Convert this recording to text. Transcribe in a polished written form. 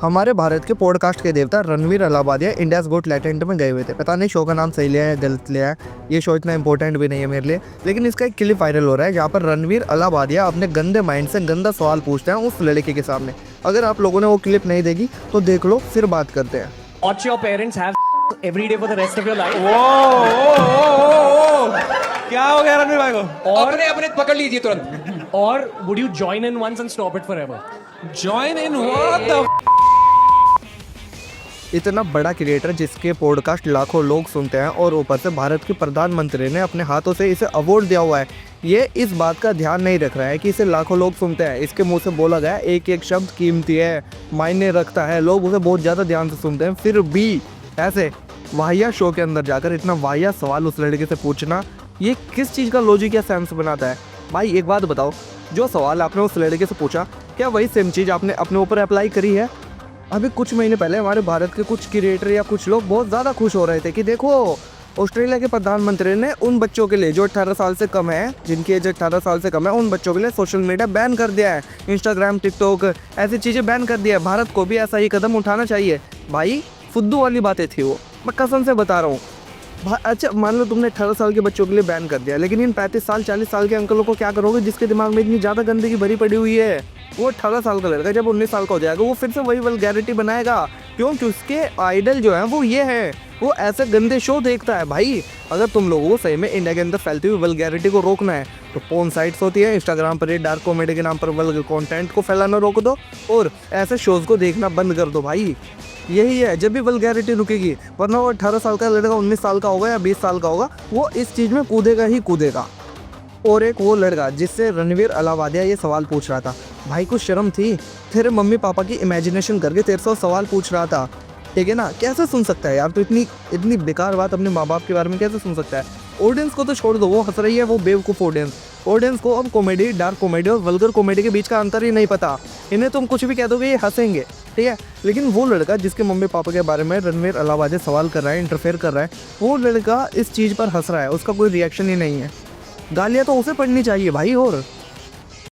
हमारे भारत के पॉडकास्ट के देवता रणवीर अलाहाबादिया इंडियाज गोट टैलेंट में गए हुए थे। पता नहीं शो का नाम सही लिया है गलत लिया है, ये शो इतना इंपॉर्टेंट भी नहीं है मेरे लिए। लेकिन इसका एक क्लिप वायरल हो रहा है जहाँ पर रणवीर अलाहाबादिया अपने गंदे माइंड से गंदा सवाल पूछते हैं उस लड़के के सामने। अगर आप लोगों ने वो क्लिप नहीं देखी तो देख लो, फिर बात करते हैं। Watch your parents have every day for the rest of your life. क्या हो गया रणवीर भाई को? और अपने अपने पकड़ लीजिए तुरंत। or would you join in once and stop it forever? Join in what the इतना बड़ा क्रिएटर जिसके पॉडकास्ट लाखों लोग सुनते हैं और ऊपर से भारत के प्रधानमंत्री ने अपने हाथों से इसे अवार्ड दिया हुआ है, ये इस बात का ध्यान नहीं रख रहा है कि इसे लाखों लोग सुनते हैं। इसके मुंह से बोला गया एक एक शब्द कीमती है, मायने रखता है, लोग उसे बहुत ज़्यादा ध्यान से सुनते हैं। फिर भी ऐसे वाहिया शो के अंदर जाकर इतना वाहिया सवाल उस लड़के से पूछना, ये किस चीज़ का लॉजिक या सेंस बनाता है? भाई एक बात बताओ, जो सवाल आपने उस लड़के से पूछा क्या वही सेम चीज़ आपने अपने ऊपर अप्लाई करी है? अभी कुछ महीने पहले हमारे भारत के कुछ क्रिएटर या कुछ लोग बहुत ज़्यादा खुश हो रहे थे कि देखो ऑस्ट्रेलिया के प्रधानमंत्री ने उन बच्चों के लिए जो 18 साल से कम है, जिनकी एज 18 साल से कम है, उन बच्चों के लिए सोशल मीडिया बैन कर दिया है। इंस्टाग्राम, टिकटॉक ऐसी चीज़ें बैन कर दिया है। भारत को भी ऐसा ही कदम उठाना चाहिए। भाई फुद्दू वाली बातें थी वो, मैं कसम से बता रहा हूँ। अच्छा मान लो तुमने 18 साल के बच्चों के लिए बैन कर दिया, लेकिन इन 35 साल 40 साल के अंकलों को क्या करोगे जिसके दिमाग में इतनी ज़्यादा गंदगी भरी पड़ी हुई है? वो 18 साल का लड़का जब 19 साल का हो जाएगा वो फिर से वही वल्गैरिटी बनाएगा। क्यों? कि उसके आइडल जो है वो ये है, वो ऐसे गंदे शो देखता है। भाई अगर तुम लोगों को सही में इंडिया के अंदर फैलती हुई वल्गैरिटी को रोकना है तो पोर्न साइट्स होती है, इंस्टाग्राम पर ये डार्क कॉमेडी के नाम पर वल्गर कंटेंट को फैलाना रोक दो और ऐसे शोज़ को देखना बंद कर दो। भाई यही है, जब भी वल्गैरिटी रुकेगी, वरना वो 18 साल का लड़का 19 साल का होगा या 20 साल का होगा, वो इस चीज़ में कूदेगा ही कूदेगा। और एक वो लड़का जिससे रणवीर अलाहाबादिया ये सवाल पूछ रहा था, भाई कुछ शर्म थी? तेरे मम्मी पापा की इमेजिनेशन करके तेरे से सवाल पूछ रहा था, ठीक है ना? कैसे सुन सकता है यार? तो इतनी बेकार बात अपने माँ बाप के बारे में कैसे सुन सकता है? ऑडियंस को तो छोड़ दो, वो हंस रही है, वो बेवकूफ़ ऑडियंस को अब कॉमेडी, डार्क कॉमेडी और वल्गर कॉमेडी के बीच का अंतर ही नहीं पता। इन्हें तुम कुछ भी कह दोगे ये हंसेंगे, ठीक है? लेकिन वो लड़का जिसके मम्मी पापा के बारे में रणवीर अलाहाबादिया सवाल कर रहा है, इंटरफेयर कर रहा है, वो लड़का इस चीज़ पर हंस रहा है, उसका कोई रिएक्शन ही नहीं है। गालियाँ तो उसे पड़नी चाहिए भाई। और